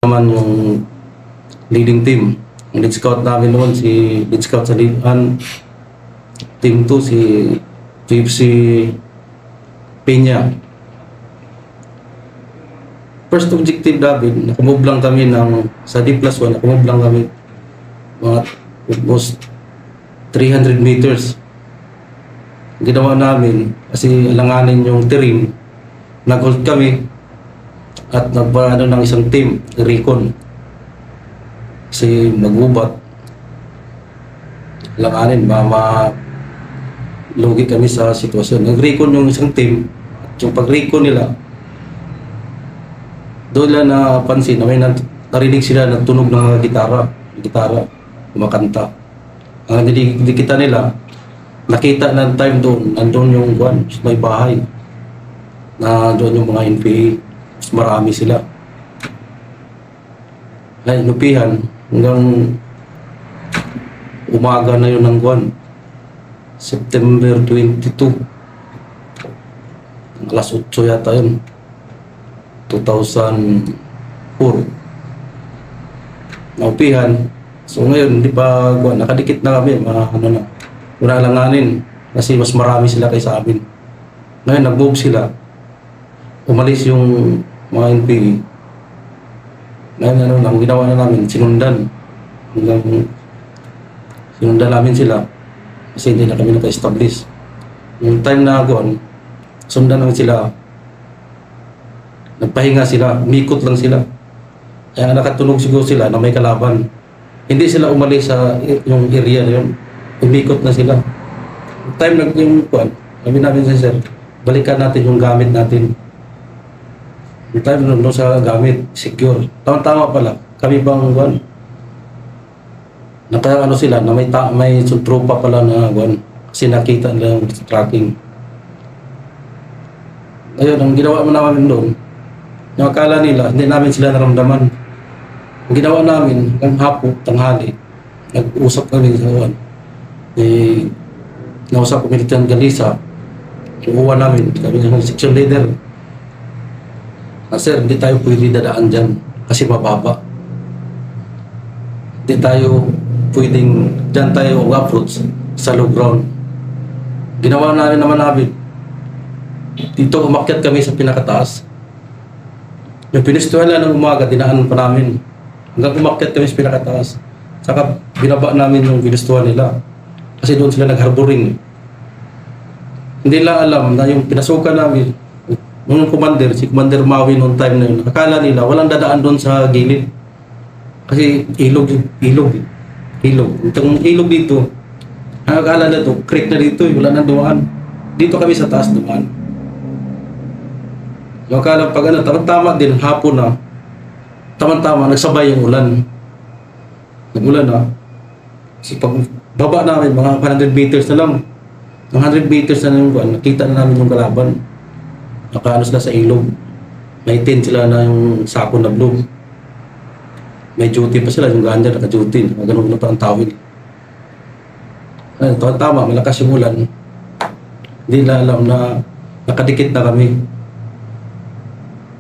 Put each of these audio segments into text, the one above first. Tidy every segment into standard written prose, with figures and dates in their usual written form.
naman yung leading team. Ang lead scout namin noon, si lead scout sa team 2, si Gypsy Peña. First objective namin, nakamove lang kami sa D+1, nakamove lang kami mga almost 300 meters. Ginawa namin kasi alanganin yung terrain, nag-hold kami at nagpaano ng isang team, recon. Kasi magubat, alanganin, lugi kami sa sitwasyon. Nag-recon yung isang team, at yung pag-recon nila, doon lang napansin na may narinig sila ng tunog ng gitara, kumakanta. Ang kita nila, nakita na time doon, andun yung may bahay, na doon yung mga NPA, marami sila. Ay, inupihan, hanggang umaga na yun ng September 22. Alas 8 yata yun. 2004. Naupihan. So ngayon, hindi pa nakadikit na kami. Wala langanin. Kasi mas marami sila kaysa amin. Ngayon, nag-move sila. Umalis yung mga NPA. Ngayon, ang ginawa na namin, sinundan namin sila. Kasi hindi na kami naka-establish. Yung time na sundan namin sila. Nagpahinga sila, umikot lang sila. Kaya nakatunog siguro sila na may kalaban. Hindi sila umalis sa yung area na yun. Umikot na sila. Yung time na sabi namin sa sir, balikan natin yung gamit natin. Yung time na sa gamit, secure. Tama-tama pala, kami bang sila, na may tropa pala na kasi nakita nila yung tracking. Ayun, ang ginawa namin doon, yung akala nila, hindi namin sila naramdaman. Ang ginawa namin, ang hapon, tanghali, nag-usap kami sa nausap kami dito ng Galisa, iuwa namin, kami ng section leader. Sir, hindi tayo pwede dadaan dyan kasi mababa. Hindi tayo pwedeng dyan tayo approach sa low ground. Ginawa namin, dito umakyat kami sa pinakataas. Yung pinistuhan lang ng umaga, dinaan pa namin. Hanggang umakyat kami sa pinakataas. Saka binaba namin yung pinistuhan nila. Kasi doon sila nag-harboring. Hindi lang alam na yung pinasukan namin, yung commander, si Commander Maui noong time na yun, akala nila walang dadaan doon sa gilid. Kasi ilog. Itong ilog dito, ang akala na ito, creek na dito, wala nang dumaan. Dito kami sa taas dumaan. Yung akala pag tama din, hapon na, tama nagsabay yung ulan. Nag-ulan na. Kasi pag baba namin, mga 100 meters na lang. Mga 100 meters na yung nakita na namin yung kalaban. Nakaano sila sa ilog. May tent sila na yung sako na blue. May duty pa sila, yung ganja naka-duty. Ganun na pa ang tawid. Tama, malakas yung ulan. Hindi na alam na nakadikit na kami.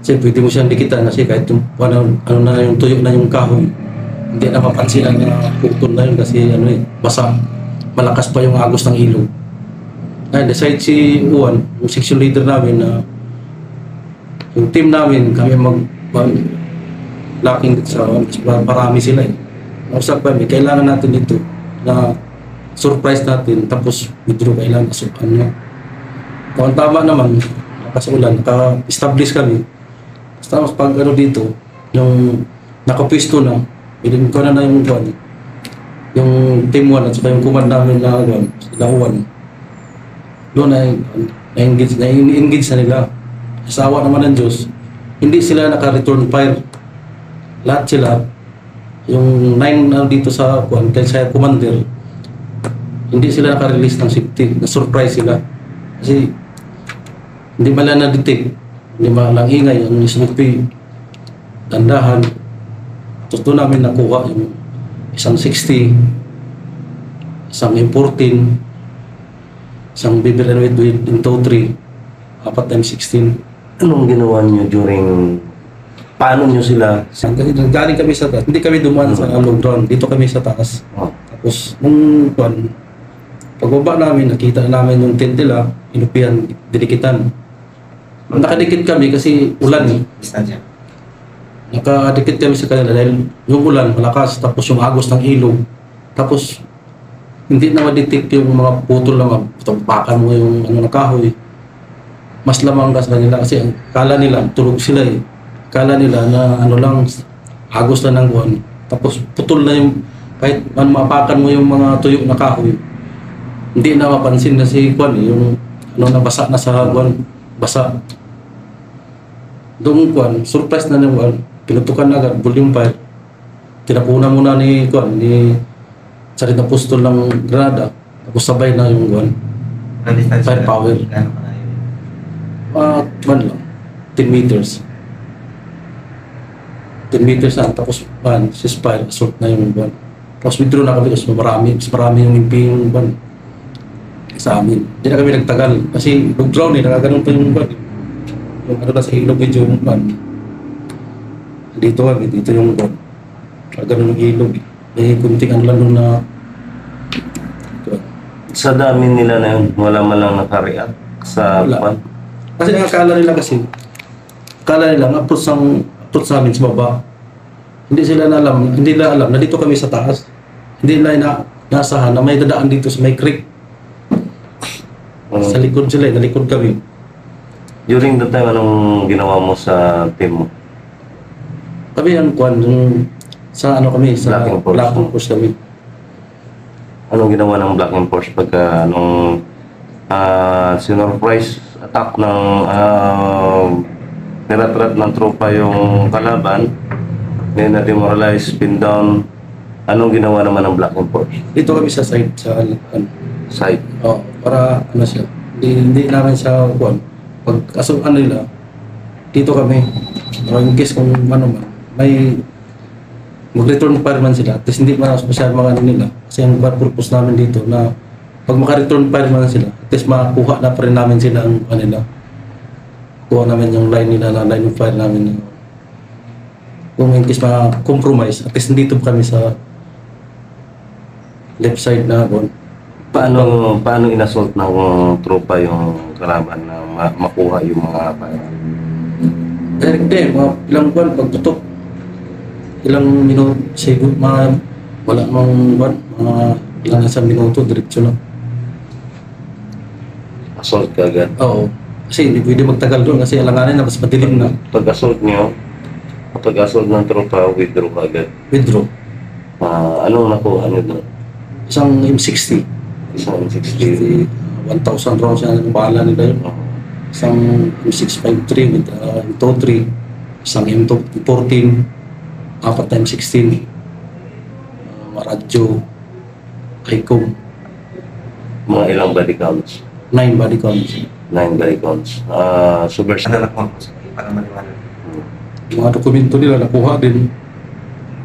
Kasi pwede mo siyang dikitan kasi kahit yung, yung tuyo na yung kahoy, hindi na mapansin ang putol na yun kasi basa. Malakas pa yung agos ng ilog. Decide si Juan, yung section leader namin na yung team namin, kami locking sa marami sila Usap kami, kailangan natin ito na surprise natin tapos withdraw kailangan kung tama naman, kasi ulan, naka-establish kami. Tapos pag dito, yung nakapwisto na, bilhin ko na yung yung team 1 at saka yung command namin na sila Juan. Doon na-engage na nila. Asawa naman ng Diyos, hindi sila naka-return fire. Lahat sila, yung 9 dito sa kaya commander, hindi sila naka-release ng safety, na-surprise sila. Kasi hindi mala na-detect, hindi malang ingay, yung smoky, dandahan. Tapos doon namin nakuha yung isang 60, isang M14, isang BB-8 with into 3, 4x16. Anong ginawa niyo during Paano nyo sila? Kasi galing kami sa taas, hindi kami dumaan sa low ground, dito kami sa taas. Oh, Tapos nung pagbaba namin, nakita namin yung tent nila, inupian, dinikitan. Nakadikit kami kasi ulan eh. Distansya. Nakadikit kami sa kanila dahil yung ulan malakas, tapos yung agos ng ilog. Tapos hindi na ma-detect yung mga putol na magpakan mo yung ano na kahoy. Mas lamang ka sa kanila kasi kala nila tulog sila eh. Kala nila na ano lang, agos na ng buwan. Tapos putol na yung, kahit mapakan mo yung mga tuyo na kahoy, hindi na mapansin na si Kwan eh, yung ano na basa na sa Kwan, basa. Doon Kwan, surprise na ng Kwan, pinutukan na agad, volume 5. Tinapunan muna ni Kwan, ni Sarit Apostol ng Granada, tapos sabay na yung Kwan. Ang distansya. Firepower. Gano'n pa na yun? Kwan lang, 10 meters. 10 meters na, tapos ceasefire, assault na yung Kwan. Tapos withdraw na kami kasi marami yung imping Kwan sa amin. Hindi na kami nagtagal kasi low-ground eh, nakaganon pa yung Kwan. Yung ano na sa ilog medyo yung Kwan. Dito kami, dito yung Kwan. Nakaganon yung ilog eh. May kunting ano lang nung na Kwan. sa dami nila na yun, wala man lang nakareact sa Wala. pan. Kasi nakakala nila kasi, akala nila approach sa amin sa baba. Hindi nila alam na dito kami sa taas. Hindi nila inasahan na may dadaan dito sa may creek. Sa likod sila, nalikod kami. During the time, anong ginawa mo sa team mo? Kami ang Kwan, yung sa ano kami, sa Blocking force. Blocking force kami. Anong ginawa ng Blocking Force pagka anong sinurprise attack ng niratrat ng tropa yung kalaban, then na-demoralize, pin down, anong ginawa naman ng Blocking Force? Dito kami sa side, sa ano, Site. para ano siya. Hindi namin siya Kwan. Pag ano nila, dito kami. Pero in case kung ano man, may mag-return fire man sila. At least hindi man masyadong mga ano nila. Kasi ang purpose namin dito na pag maka-return fire man sila, at least makakuha na pa rin namin sila ang kanila. Kuha namin yung line nila na line of fire namin. Kung in case ma-compromise, at least dito kami sa left side na Kwan. Paano inassault ng tropa yung kalaban na makuha yung mga fire? Direct din, mga ilang buwan pagtutok. Ilang minuto, siguro, wala mang buwan, mga ilang isang minuto, diretso lang. Assault ka agad. Oo. Kasi hindi pwede magtagal doon kasi alanganin na, mas madilim na. Pag-assault ng tropa, withdraw ka agad. Withdraw. Anong nakuha nyo doon? Isang M60. Isang 60. 1,000 rounds na ang bahala nila yun. Isang M653 with M23. Isang M14. 4x16. Radyo. ICOM. Mga ilang body counts? 9 body counts. 9 body counts. Subversive. Ano na po? Para maliwanag. Yung mga dokumento nila nakuha din.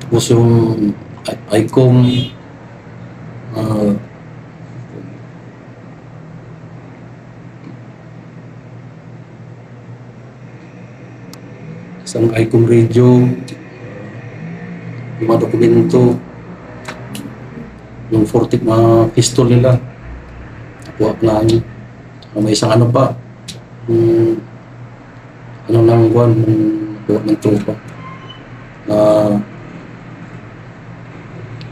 Tapos yung ICOM, isang ICOM radio, yung mga dokumento, yung 40 mga pistol nila, nakuha na namin. May isang ano pa, ano nang buwan, nakuha ng tropa.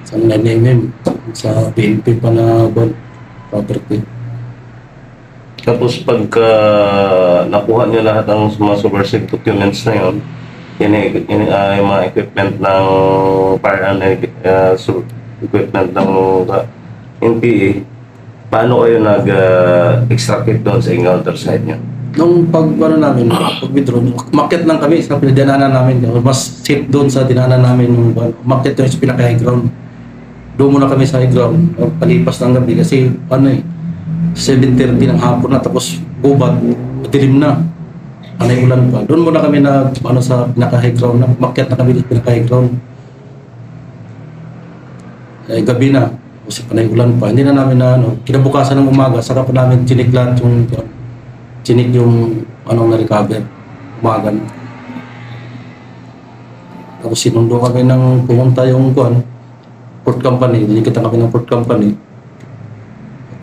Sa 9mm, sa PNP pa na buwan, property. Tapos pagka nakuha niyo lahat ng mga subversive documents na yun, yung mga equipment ng equipment ng NPA, paano kayo nag-extract doon sa encounter site niyo? Nung pag-withdraw, umakyat lang kami sa pinadaanan namin. Mas safe doon sa dinaanan namin. Umakyat yung pinaka-high ground. Doon muna kami sa high ground. Palipas ng gabi kasi 7:30 ng hapon na tapos gubat, madilim na. Anay ulan pa. Doon muna kami sa pinaka-high ground na. Umakyat na kami sa pinaka-high ground. Gabi na. Kasi panay ulan pa. Hindi na namin kinabukasan ng umaga, saka pa namin chiniklat yung na-recover. Umaga na. Tapos sinundo kami ng pumunta yung port company, dinikita kami ng port company.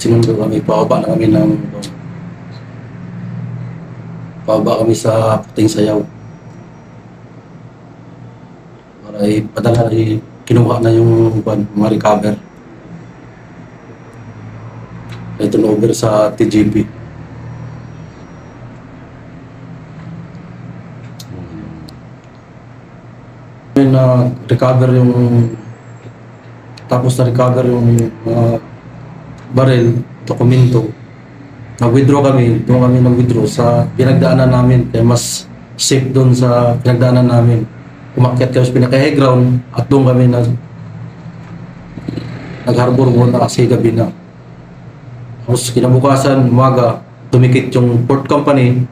Sinundo kami, pababa kami sa Puting Sayaw. Para ipadala, kinuha na yung mga recover. Ay turnover sa TGP. Na recover yung tapos na recover yung barrel, dokumento. Nag-withdraw kami, doon kami nag-withdraw sa pinagdaanan namin, kaya mas safe doon sa pinagdaanan namin. Umakyat kami sa pinaka-high ground at doon kami nag-harbor muna kasi gabi na. Tapos kinabukasan, umaga, tumikit yung port company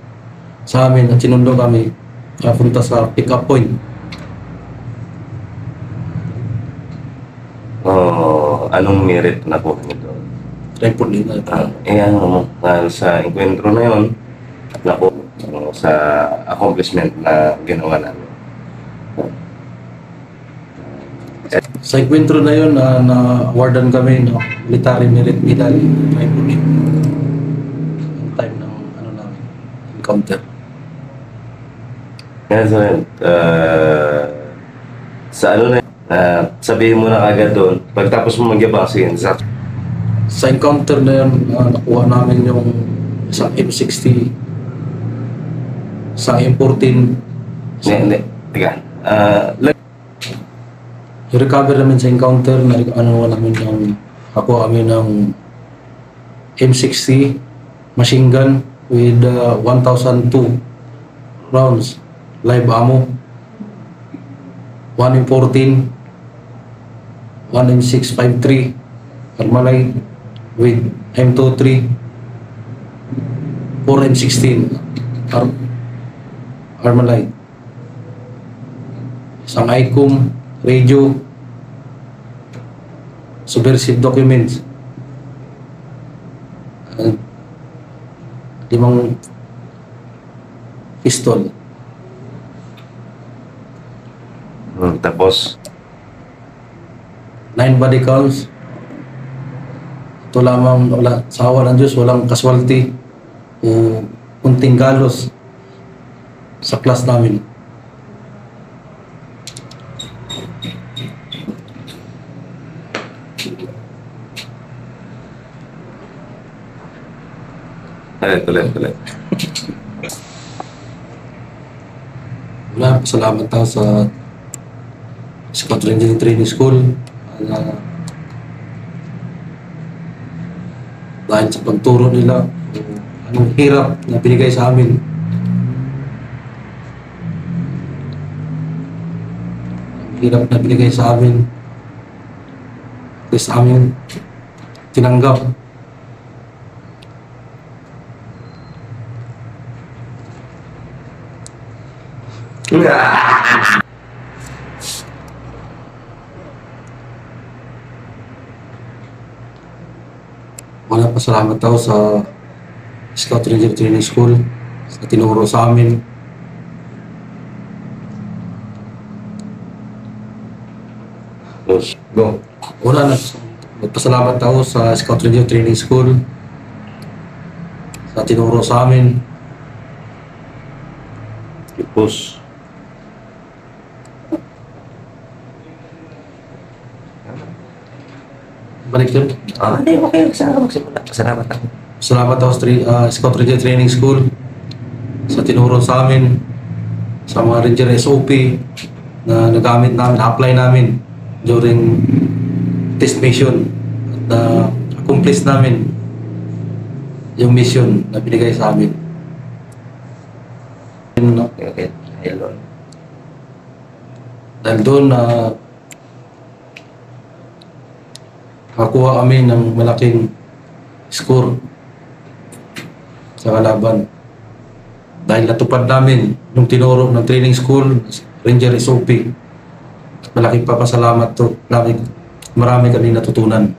sa amin at sinundo kami punta sa pick-up point. Anong merit na po nito? Report din na. Sa enkwentro na yun, naku, sa accomplishment na ginawa namin. Sa enkwentro na yun, na-awardan kami ng military merit medal. Report din. Yung time ng namin, encounter. Kaya sa sabihin mo na agad doon, pagtapos mo magyabang, sige, Sa encounter na yun, nakuha namin yung sa M60, sa M14. Hindi. Teka. I-recover namin sa encounter, nakuha kami ng M60 machine gun with 1,002 rounds, live ammo, 1 M14, 1 M653 Armalite with M23, 4 M16 Armalite, isang ICOM radio, subversive documents, 5 pistol. Tapos 9 body counts. Ito lamang, sa awa ng Diyos, walang casualty o kunting galos sa class namin. Tuloy. Salamat tayo sa Squadron Engineering Training School. Dahil sa pagturo nila, anong hirap na binigay sa amin. Ang hirap na binigay sa amin. At sa amin, tinanggap. Wala, pasalamat ako sa Scout Ranger Training School sa tinuro sa amin. Go. Wala na. Magpasalamat ako sa Scout Ranger Training School sa tinuro sa amin. Push. Balik yun. Hindi, okay. Magsimula. Salamat ako. Salamat ako sa Scout Ranger Training School sa tinuro sa amin, sa mga Ranger SOP na nagamit namin, apply namin during test mission at accomplish namin yung mission na binigay sa amin. Okay. Hello. Dahil doon nakakuha kami ng malaking score sa kalaban. Dahil natupad namin yung tinuro ng training school, Ranger SOP. Malaking papasalamat to. Marami kami natutunan.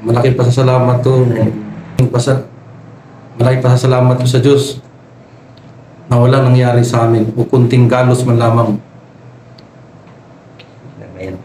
Malaking pasasalamat to. Malaking pasasalamat to sa Diyos na walang nangyari sa amin o kunting galos man lamang. Ayan.